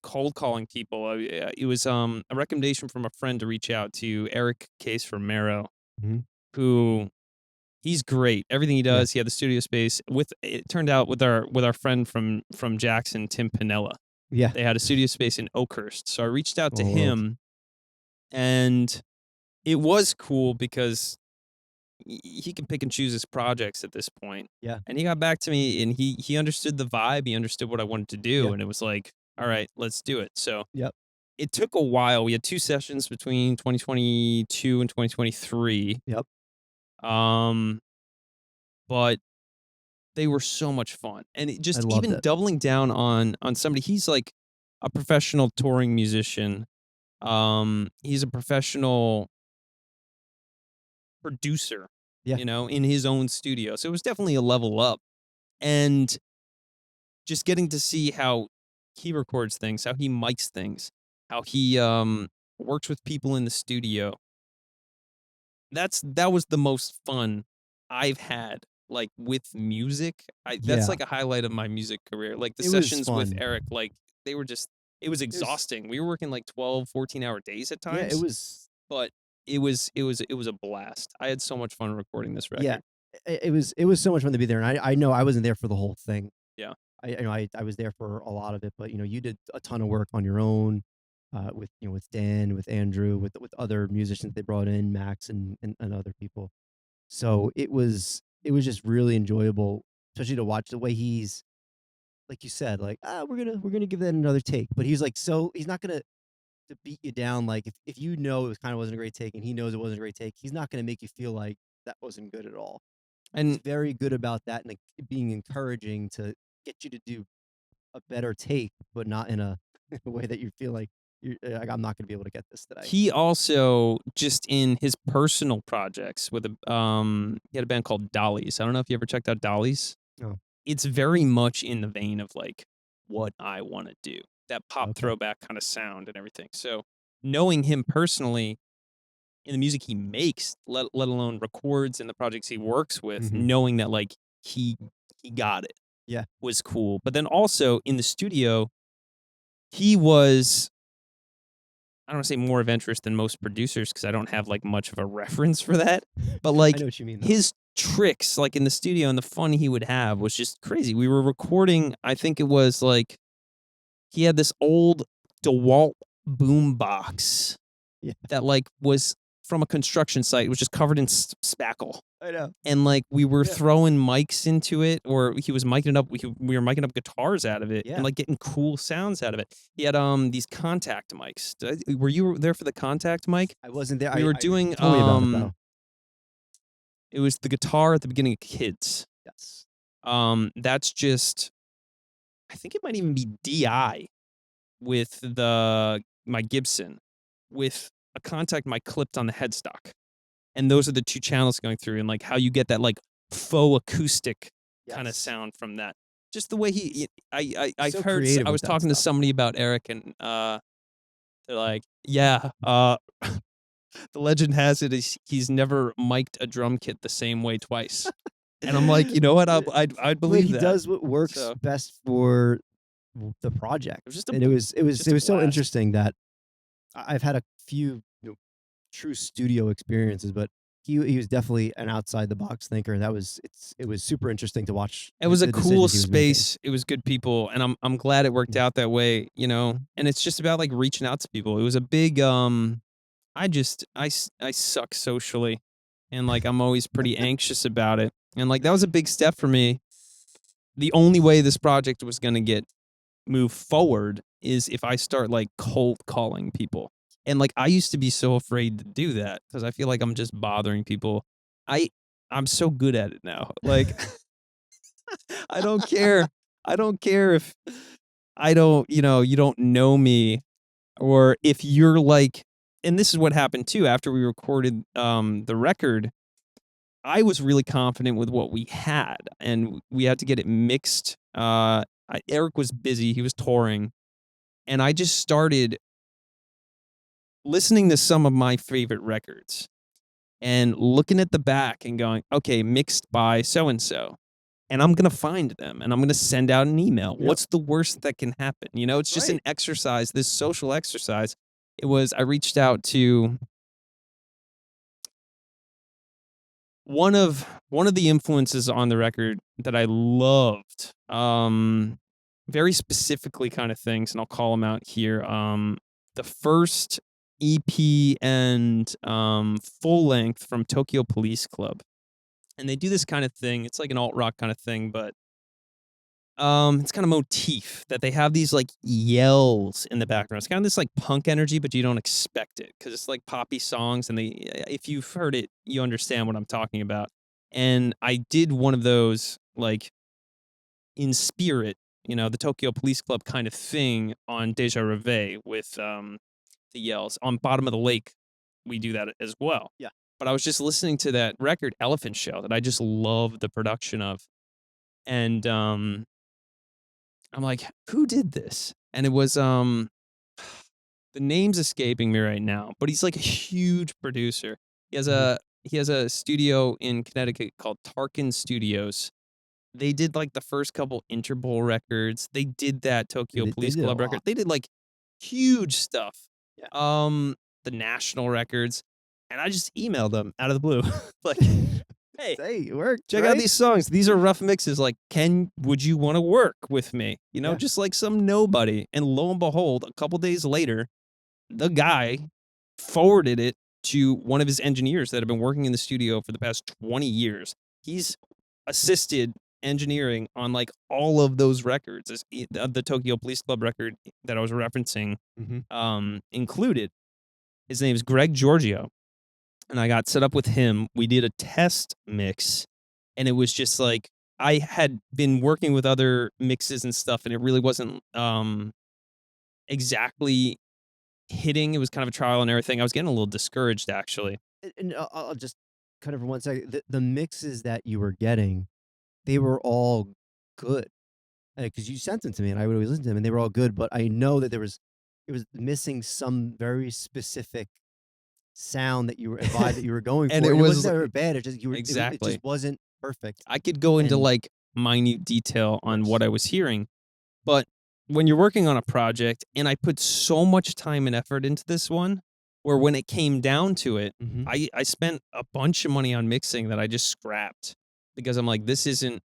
cold calling people. It was a recommendation from a friend to reach out to Eric Case from Marrow, Mhm. who he's great. Everything he Yeah. does, he had the studio space. It turned out with our friend from Jackson, Tim Pinella. Yeah. They had a studio space in Oakhurst. So I reached out to Small world. him And it was cool because he can pick and choose his projects at this point. Yeah. And he got back to me, and he understood the vibe. He understood what I wanted to do, Yeah. and it was like, all right, let's do it. So Yep. it took a while. We had 2 sessions between 2022 and 2023. Yep. But they were so much fun. And it just loved even it. doubling down on somebody, he's like a professional touring musician. He's a professional producer, Yeah. in his own studio. So it was definitely a level up. And just getting to see how he records things, how he mics things, how he works with people in the studio. That was the most fun I've had, like, with music. That's Yeah. like a highlight of my music career. Like the It was sessions with fun. Eric, like they were just it was exhausting. We were working like 12, 14-hour days at Yeah, times, but it was a blast. I had so much fun recording this yeah. record. It was so much fun to be there, and I know I wasn't there for the whole thing. Yeah. I was there for a lot of it, but you did a ton of work on your own, with with Dan, with Andrew, with other musicians they brought in, Max and other people. So it was just really enjoyable, especially to watch the way he's, like you said, like, we're gonna give that another take, but he's like, so he's not gonna to beat you down. Like if you know it kind of wasn't a great take and he knows it wasn't a great take, he's not gonna make you feel like that wasn't good at all. He's And very good about that and, like, being encouraging to get you to do a better take, but not in a, in a way that you feel like you're like, I'm not going to be able to get this today. he also, just in his personal projects with he had a band called Dollies. I don't know if you ever checked out Dollies. Oh, It's very much in the vein of like what I want to do. That pop okay. throwback kind of sound and everything. So knowing him personally in the music he makes, let alone records and the projects he works with, Mhm. knowing that like he got it Yeah. was cool. But then also in the studio, he was, I don't want to say more adventurous than most producers because I don't have like much of a reference for that. But I like know what you mean, though. his tricks, like in the studio and the fun he would have was just crazy. We were recording, I think it was like he had this old DeWalt boom box Yeah, that like was from a construction site. It was just covered in spackle. I know. And like we were Yeah. throwing mics into it, or he was miking it up. We were miking up guitars out of it, Yeah. and like getting cool sounds out of it. He had these contact mics. Were you there for the contact mic? I wasn't there. We were doing you told me about it, though. it was the guitar at the beginning of Kids. Yes. That's just, I think it might even be DI with my Gibson with a contact mic clipped on the headstock. And those are the 2 channels going through, and like how you get that like faux acoustic kind of Yes. sound from that. Just the way I've So heard, creative I with was that talking to stuff. somebody about Eric, and they're like, yeah, the legend has it he's never mic'd a drum kit the same way twice. And I'm like, you know what? I'd Well, believe he that. does what works So best for the project. it was just a And it was just a so blast. interesting that I've had a few, true studio experiences, but he was definitely an outside the box thinker. It was super interesting to watch. It was a the cool decisions he was making. space. It was good people, and I'm glad it worked out that way, And it's just about like reaching out to people. It was a big I suck socially, and like I'm always pretty anxious about it. And like that was a big step for me. The only way this project was going to get move forward is if I start like cold calling people. And like I used to be so afraid to do that because I feel like I'm just bothering people. I'm so good at it now. Like I don't care. I don't care if you don't know me, or if you're like, and this is what happened too after we recorded the record. I was really confident with what we had, and we had to get it mixed. Eric was busy; he was touring, and I just started listening to some of my favorite records and looking at the back and going, "Okay, mixed by so and so." And I'm going to find them and I'm going to send out an email. Yep. What's the worst that can happen? It's just an exercise, this social exercise. I reached out to one of the influences on the record that I loved, very specifically kind of things, and I'll call them out here. The first EP and full length from Tokyo Police Club. And they do this kind of thing. It's like an alt rock kind of thing, but it's kind of motif that they have these like yells in the background. It's kind of this like punk energy, but you don't expect it because it's like poppy songs. And if you've heard it, you understand what I'm talking about. And I did one of those like in spirit, the Tokyo Police Club kind of thing on Deja Reve with the yells. On Bottom of the Lake, we do that as well. Yeah. But I was just listening to that record, Elephant Shell, that I just love the production of. And I'm like, who did this? And it was the name's escaping me right now, but he's like a huge producer. He has a studio in Connecticut called Tarkin Studios. They did like the first couple Interpol records. They did that Tokyo Police Club record. They did like huge stuff. Yeah. The national records. And I just emailed them out of the blue. Like, hey, it worked. Check out these songs. These are rough mixes. Like, would you want to work with me? Just like some nobody. And lo and behold, a couple days later, the guy forwarded it to one of his engineers that have been working in the studio for the past 20 years. He's assisted engineering on like all of those records. The Tokyo Police Club record that I was referencing included. His name is Greg Giorgio. And I got set up with him. We did a test mix, and it was just like I had been working with other mixes and stuff, and it really wasn't exactly hitting. It was kind of a trial and error thing. I was getting a little discouraged, actually. And I'll just cut it for 1 second. The mixes that you were getting, they were all good. Because you sent them to me, and I would always listen to them, and they were all good. But I know that it was missing some very specific sound that you were vibe that you were going And for. it And was wasn't ever bad. It just exactly. It just wasn't perfect. I could go into like minute detail on what I was hearing, but when you're working on a project, and I put so much time and effort into this one, where when it came down to it, I spent a bunch of money on mixing that I just scrapped because I'm like,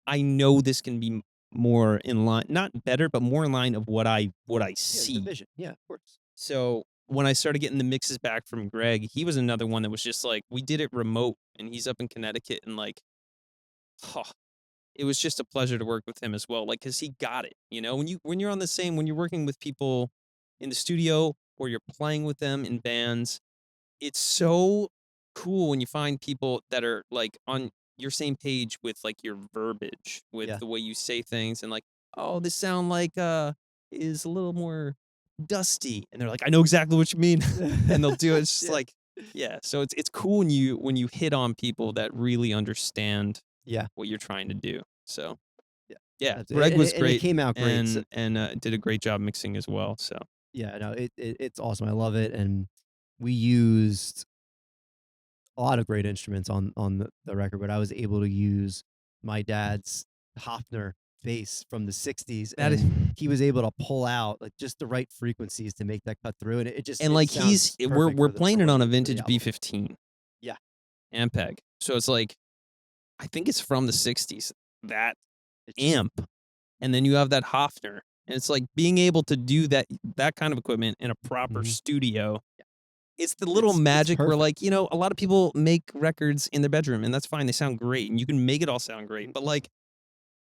I know this can be more in line, not better, but more in line of what I see. The vision. Yeah, of course. So when I started getting the mixes back from Greg, he was another one that was just like, we did it remote, and he's up in Connecticut, and like, it was just a pleasure to work with him as well. Like, cause he got it, when you're when you're working with people in the studio or you're playing with them in bands, it's so cool when you find people that are like on your same page with like your verbiage, with the way you say things, and like, oh, this sound like is a little more dusty, and they're like, I know exactly what you mean. And they'll do it. It's just like, so it's cool when you hit on people that really understand what you're trying to do. So Greg was great. It came out great, and did a great job mixing as well. So it's awesome. I love it. And we used a lot of great instruments on the record, but I was able to use my dad's Hofner bass from the 60s, and he was able to pull out like just the right frequencies to make that cut through, and it just we're playing it on a vintage B15 Yeah. Ampeg, so it's like I think it's from the 60s, that amp, and then you have that Hofner, and it's like being able to do that kind of equipment in a proper studio. It's the little magic where, like, a lot of people make records in their bedroom, and that's fine. They sound great, and you can make it all sound great. But, like,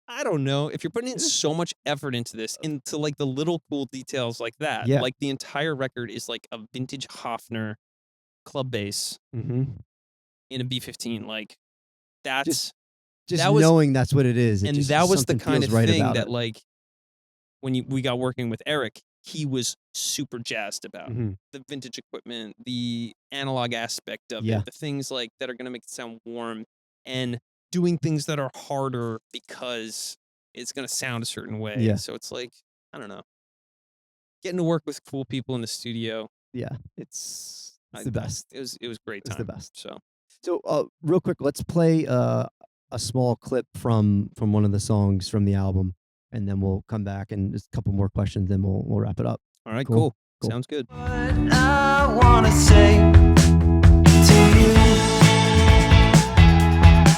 I don't know. If you're putting in so much effort into this, into, like, the little cool details like that, like, the entire record is, like, a vintage Hofner club bass in a B15. Like, that's... Just knowing that's what it is. And that was the kind of thing that, like, when we got working with Eric, he was super jazzed about the vintage equipment, the analog aspect of it, the things like that are going to make it sound warm, and doing things that are harder because it's going to sound a certain way. Yeah. So it's like, I don't know, getting to work with cool people in the studio. Yeah, it's the best. It was great time. It's the best. So real quick, let's play a small clip from one of the songs from the album. And then we'll come back and just a couple more questions, and we'll wrap it up. All right, cool. Sounds good. What I wanna say to you,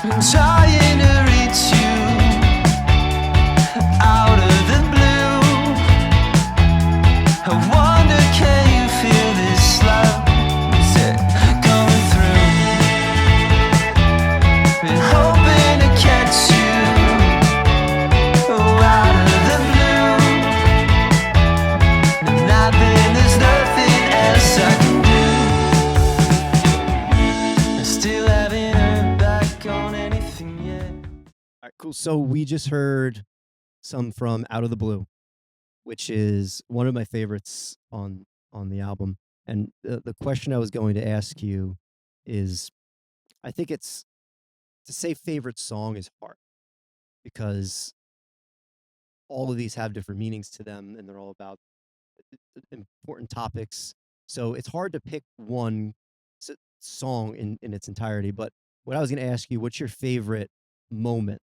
I'm trying to reach you out of the blue. I wonder, can you feel this love? Cool. So we just heard some from Out of the Blue, which is one of my favorites on the album. And the question I was going to ask you is, I think it's to say favorite song is hard because all of these have different meanings to them, and they're all about important topics. So it's hard to pick one song in its entirety. But what I was going to ask you, what's your favorite moment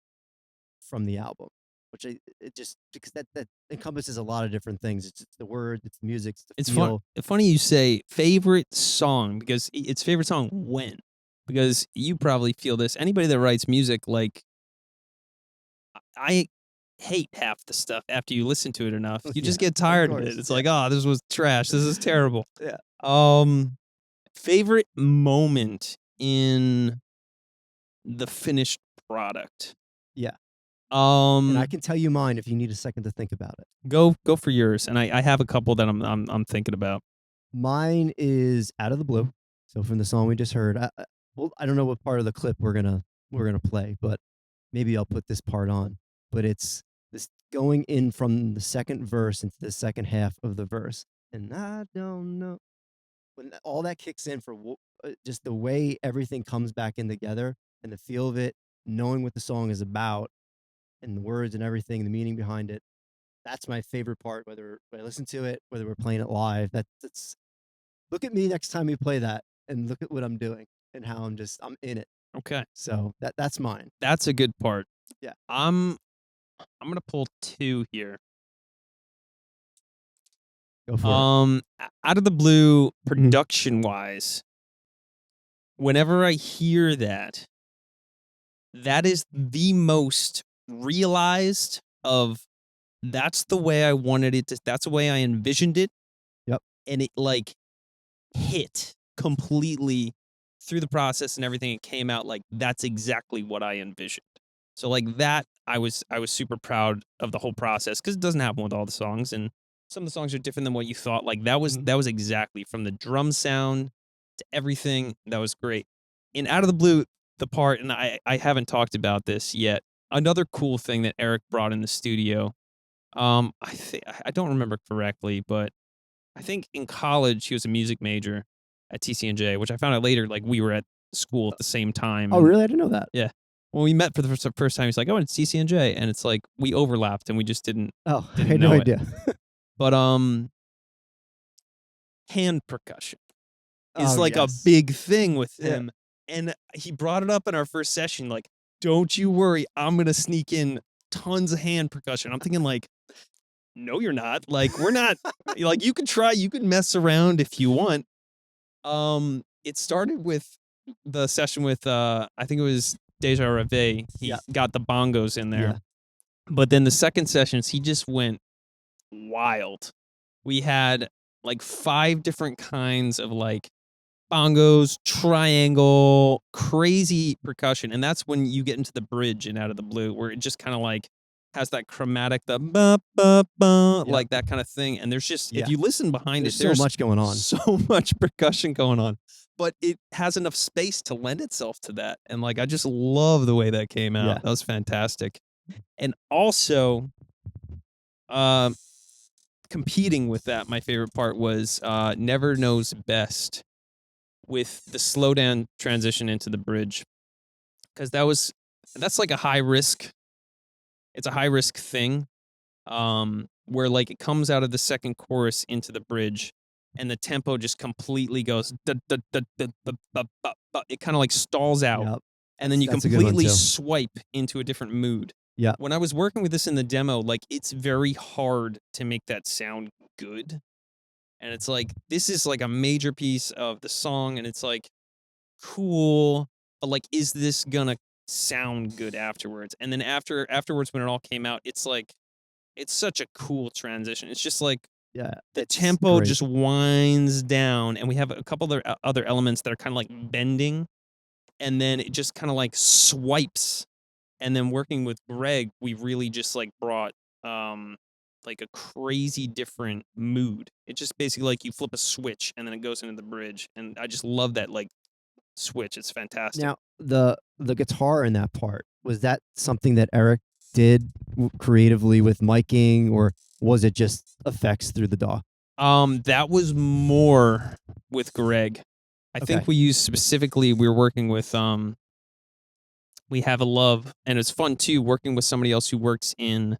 from the album? Which it just because that encompasses a lot of different things. It's the words, it's the music, it's the It's feel. funny you say favorite song because it's favorite song when, because you probably feel this. Anybody that writes music, like I hate half the stuff after you listen to it enough. You just get tired of it. It's like, oh, this was trash. This is terrible. Yeah. Favorite moment in the finished product. Yeah. And I Um, can tell you mine if you need a second to think about it. go for yours, and I have a couple that I'm thinking about. Mine is Out of the Blue. So from the song we just heard, I don't know what part of the clip we're gonna play, but maybe I'll put this part on. But it's this going in from the second verse into the second half of the verse, and I don't know when all that kicks in for just the way everything comes back in together and the feel of it, knowing what the song is about and the words and everything, the meaning behind it. That's my favorite part. Whether I listen to it, whether we're playing it live, that's look at me next time you play that and look at what I'm doing and how I'm in it. Okay, So that's mine. that's a good part. Yeah. I'm gonna pull two here. Go for it. Out of the Blue, production wise, whenever I hear that, that is the most realized of that's the way I wanted it to, that's the way I envisioned it. Yep. And it like hit completely through the process and everything. It came out like that's exactly what I envisioned. So like that, I was super proud of the whole process because it doesn't happen with all the songs, and some of the songs are different than what you thought. Like that was exactly from the drum sound to everything. That was great. In Out of the Blue, the part, and I haven't talked about this yet. Another cool thing that Eric brought in the studio. I don't remember correctly, but I think in college he was a music major at TCNJ, which I found out later. Like we were at school at the same time. Oh, really? I didn't know that. Yeah. When we met for the first time, he's like, "I went to TCNJ," and it's like we overlapped and we just didn't. Oh, I Didn't had know no it. idea. But hand percussion is like a yes. big thing with Yeah. him, and he brought it up in our first session. Like, don't you worry, I'm gonna sneak in tons of hand percussion. I'm thinking like, no, you're not. Like, we're not. Like, you can try, you can mess around if you want. It started with the session with I think it was Deja Reve. He got the bongos in there. Yeah. But then the second sessions, he just went wild. We had like 5 different kinds of like bongos, triangle, crazy percussion. And that's when you get into the bridge in Out of the Blue, where it just kind of like has that chromatic, the ba ba ba, like that kind of thing. And there's just, if you listen behind there's it, there's so much going on. So much percussion going on. But it has enough space to lend itself to that. And like, I just love the way that came out. Yeah. That was fantastic. And also, competing with that, my favorite part was Never Knows Best with the slow down transition into the bridge. Because that's like a high risk. It's a high risk thing where like it comes out of the second chorus into the bridge and the tempo just completely goes, it kind of like stalls out. Yep. And then you That's a good one, completely too. swipe into a different mood. Yeah. When I was working with this in the demo, like it's very hard to make that sound good. And it's like, this is like a major piece of the song and it's like cool, but like, is this gonna sound good afterwards? And then afterwards when it all came out, it's like, it's such a cool transition. It's just like, the tempo great. just winds down and we have a couple other elements that are kind of like bending and then it just kind of like swipes. And then working with Greg, we really just like brought like a crazy different mood. It's just basically like you flip a switch and then it goes into the bridge. And I just love that like switch. It's fantastic. Now, the guitar in that part, was that something that Eric did creatively with miking, or was it just effects through the DAW? That was more with Greg. I think Okay. we used specifically, we were working with, We Have a Love, and it's fun too, working with somebody else who works in,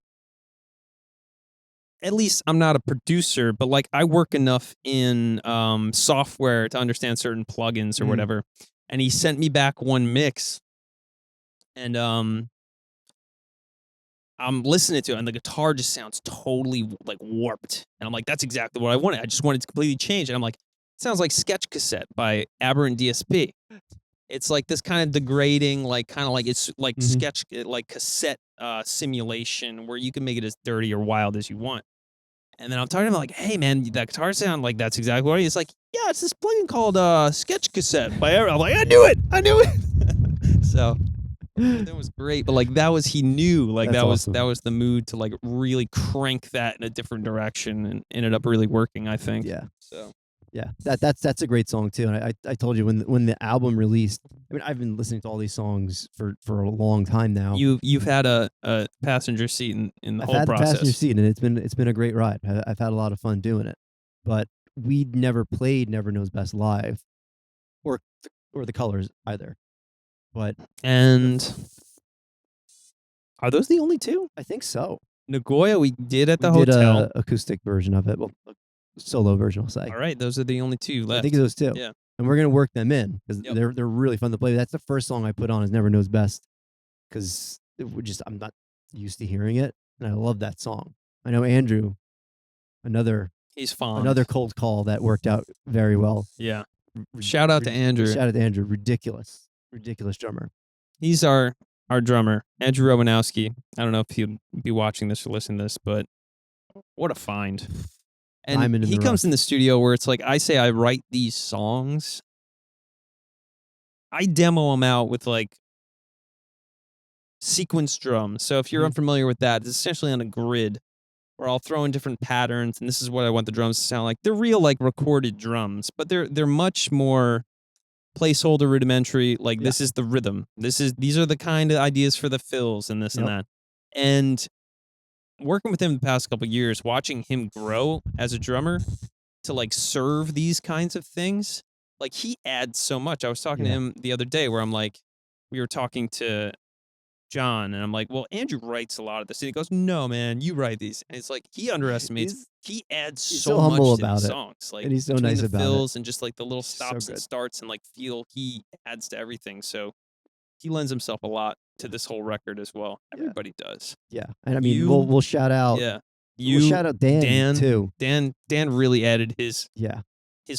at least I'm not a producer, but like I work enough in software to understand certain plugins or whatever. And he sent me back one mix, and I'm listening to it, and the guitar just sounds totally like warped. And I'm like, that's exactly what I wanted. I just wanted to completely change. And I'm like, it sounds like Sketch Cassette by Aberrant DSP. It's like this kind of degrading, like kind of like it's like sketch, like cassette simulation where you can make it as dirty or wild as you want. And then I'm talking about like, hey man, that guitar sound, like that's exactly what it is. It's like, yeah, it's this plugin called Sketch Cassette by Aberrant. I'm like, I knew it. So that was great, but like that was, he knew, like That's that awesome. was the mood to like really crank that in a different direction, and ended up really working, I think. Yeah. So Yeah, that's a great song too. And I told you when the album released. I mean, I've been listening to all these songs for a long time now. you've had a passenger seat in the I've whole had process. the passenger seat, and it's been a great ride. I've had a lot of fun doing it. But we'd never played Never Knows Best live, or the Colors either. But And are those the only two? I think so. Nagoya we did at the We did hotel. a acoustic version of it. Well, a solo version, I'll say. All right, those are the only two left. I think those two. Yeah. And we're gonna work them in because Yep. they're really fun to play. That's the first song I put on is Never Knows Best, because I'm not used to hearing it, and I love that song. I know Andrew, another He's fond. another cold call that worked out very well. Yeah. Shout out to Andrew. Shout out to Andrew. Ridiculous drummer. He's our drummer, Andrew Romanowski. I don't know if he'd be watching this or listening to this, but what a find. And Diamond in he the comes rough. in the studio where it's like, I say I write these songs. I demo them out with like sequence drums. So if you're unfamiliar with that, it's essentially on a grid where I'll throw in different patterns, and this is what I want the drums to sound like. They're real like recorded drums, but they're much more placeholder rudimentary. Like this is the rhythm. These are the kind of ideas for the fills and this and that. And working with him the past couple of years, watching him grow as a drummer to like serve these kinds of things, like he adds so much. I was talking to him the other day where I'm like, we were talking to John, and I'm like, well, Andrew writes a lot of this. And he goes, no, man, you write these. And it's like, he underestimates. He adds so much humble to about these it. songs. Like, And he's so between nice the about it. fills and just like the little So stops and good. starts and like feel, he adds to everything. So he lends himself a lot to this whole record as well. Everybody does. Yeah, and I mean, we'll shout out. Yeah. We'll shout out Dan too. Dan really added his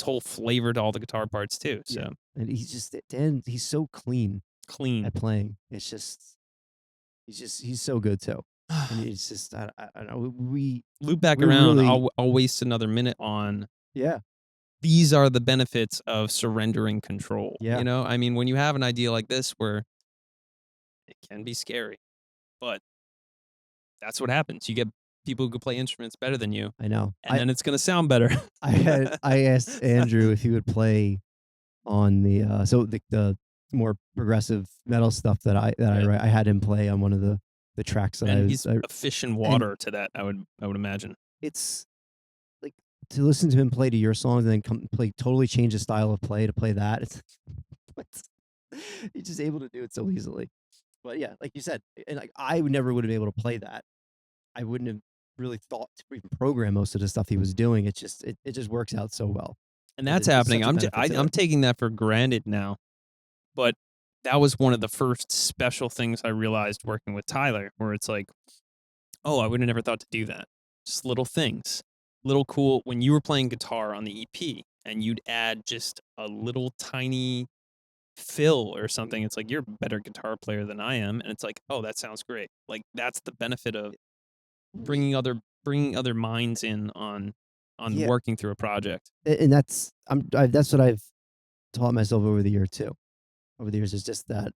whole flavor to all the guitar parts too. So and Dan. He's so clean at playing. It's just he's so good too. And it's just I don't know. We loop back we around. really- I'll waste another minute on. Yeah. These are the benefits of surrendering control. Yeah. You know, I mean, when you have an idea like this where it can be scary, but that's what happens. You get people who can play instruments better than you. I know. And then it's going to sound better. I asked Andrew if he would play on the the more progressive metal stuff that I write. I had him play on one of the tracks that and he's a fish in water to that. I would imagine. It's like to listen to him play to your songs and then totally change his style of play to play that. He's just able to do it so easily. But yeah, like you said, and like I would never have been able to play that. I wouldn't have really thought to even program most of the stuff he was doing. It just works out so well. And that's happening. I'm taking that for granted now. But that was one of the first special things I realized working with Tyler, where it's like, oh, I would have never thought to do that. Just little things, little cool. When you were playing guitar on the EP and you'd add just a little tiny fill or something, it's like, you're a better guitar player than I am. And it's like, oh, that sounds great. Like that's the benefit of bringing other minds in on working through a project. And that's what I've taught myself over the year too. Over the years is just that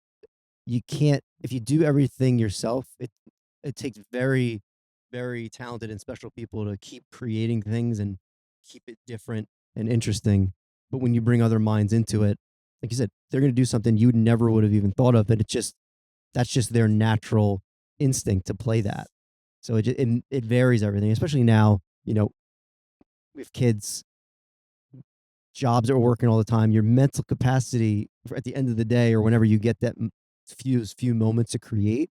you can't, if you do everything yourself, it takes very, very talented and special people to keep creating things and keep it different and interesting. But when you bring other minds into it, like you said, they're going to do something you never would have even thought of. And that's just their natural instinct to play that. So it varies everything, especially now, with kids, jobs that are working all the time, your mental capacity at the end of the day, or whenever you get that few moments to create,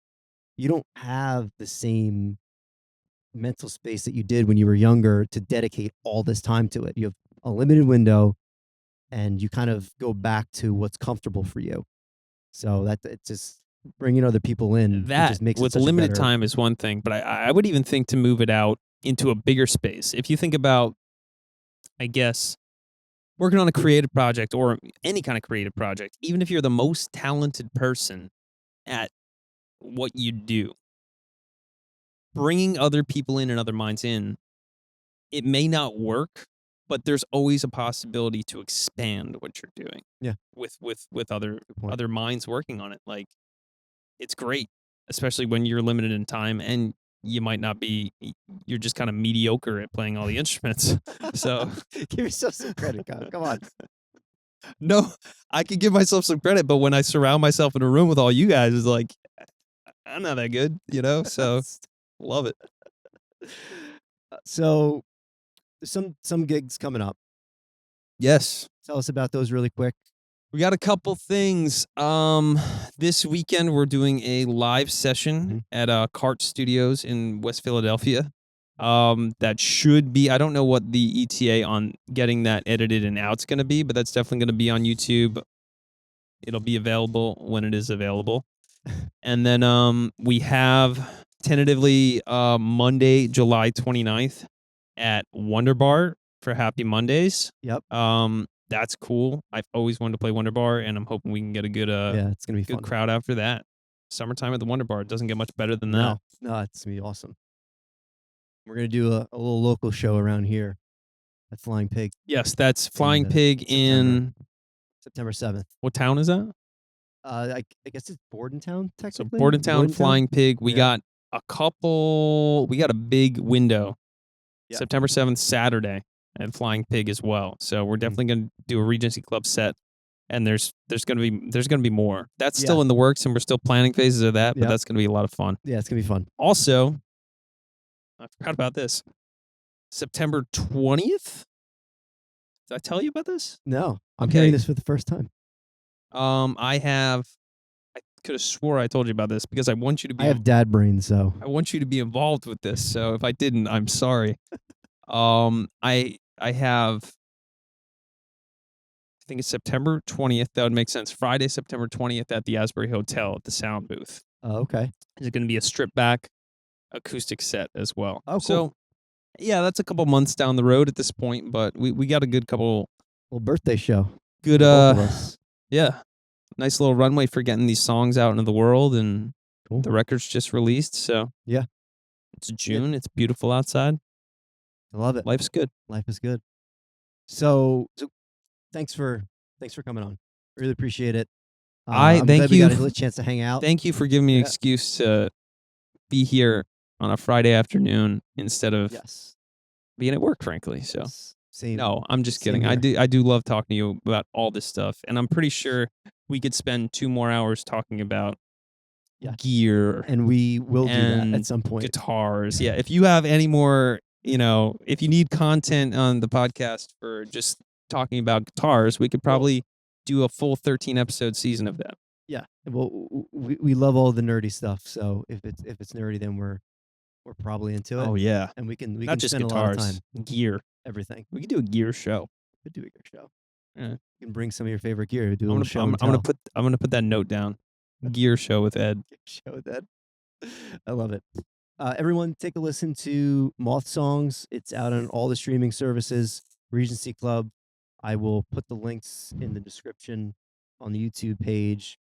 you don't have the same mental space that you did when you were younger to dedicate all this time to it. You have a limited window, and you kind of go back to what's comfortable for you. So that it's just bringing other people in. That just makes with it limited time is one thing, but I would even think to move it out into a bigger space. If you think about, I guess, working on a creative project or any kind of creative project, even if you're the most talented person at what you do, bringing other people in and other minds in, it may not work, but there's always a possibility to expand what you're doing. Yeah. With other minds working on it. Like, it's great, especially when you're limited in time and you might not be, you're just kind of mediocre at playing all the instruments. So give yourself some credit, God. Come on. No, I can give myself some credit, but when I surround myself in a room with all you guys, it's like, I'm not that good, So love it. So some gigs coming up. Yes. Tell us about those really quick. We got a couple things. This weekend we're doing a live session at Cart Studios in West Philadelphia. That should be, I don't know what the ETA on getting that edited and out's going to be, but that's definitely going to be on YouTube. It'll be available when it is available. And then we have tentatively Monday, July 29th at Wonder Bar for Happy Mondays. Yep. That's cool. I've always wanted to play Wonder Bar, and I'm hoping we can get a good it's gonna be good fun. crowd after that. Summertime at the Wonder Bar. It doesn't get much better than that. No, it's gonna be awesome. We're gonna do a little local show around here at Flying Pig. Yes, that's Flying Pig in September 7th. What town is that? I guess it's Bordentown, So technically. Bordentown, Flying Pig. We got a big window. Yeah. September 7th, Saturday at Flying Pig as well. So we're definitely going to do a Regency Club set, and there's going to be more. That's still in the works, and we're still planning phases of that, but that's going to be a lot of fun. Yeah, it's going to be fun. Also, I forgot about this. September 20th? Did I tell you about this? No. I'm hearing this for the first time. I could have swore I told you about this because I want you to be. I have dad brain, so I want you to be involved with this. So if I didn't, I'm sorry. I have. I think it's September 20th. That would make sense. Friday, September 20th at the Asbury Hotel at the Sound Booth. Oh, okay. It's going to be a stripped back acoustic set as well. Oh, cool. So, yeah, that's a couple months down the road at this point, but we got a good couple. Little birthday show. Good. Both of us. Yeah. Nice little runway for getting these songs out into the world, and cool. The record's just released. So yeah, it's June. It's beautiful outside. I love it. Life's good. Life is good. So thanks for coming on. Really appreciate it. I'm glad thank we you. got a chance to hang out. Thank you for giving me an excuse to be here on a Friday afternoon instead of being at work, frankly. So no, I'm just kidding. I do love talking to you about all this stuff, and I'm pretty sure we could spend 2 more hours talking about gear, and we will do that at some point. Guitars, yeah. If you have any more, if you need content on the podcast for just talking about guitars, we could probably do a full 13-episode season of that. Yeah, well, we love all the nerdy stuff. So if it's nerdy, then we're probably into it. Oh yeah, and we can not just spend guitars, a lot of time. Gear, everything. We could do a gear show. Could do a gear show. Yeah. You can bring some of your favorite gear. Do a little show. I'm gonna put that note down. Gear show with Ed. Show with Ed. I love it. Everyone, take a listen to Moth Songs. It's out on all the streaming services. Regency Club. I will put the links in the description on the YouTube page.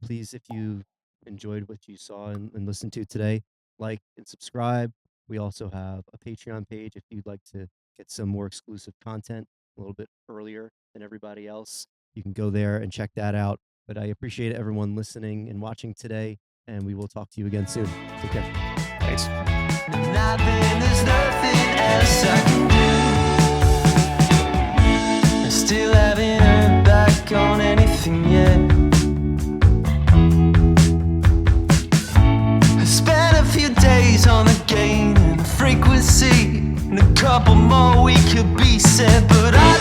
Please, if you enjoyed what you saw and listened to today, like and subscribe. We also have a Patreon page if you'd like to get some more exclusive content a little bit earlier than everybody else. You can go there and check that out. But I appreciate everyone listening and watching today, and we will talk to you again soon. Take care. Thanks. There's nothing else I can do. Still having her back on it. couple more, we could be set, but I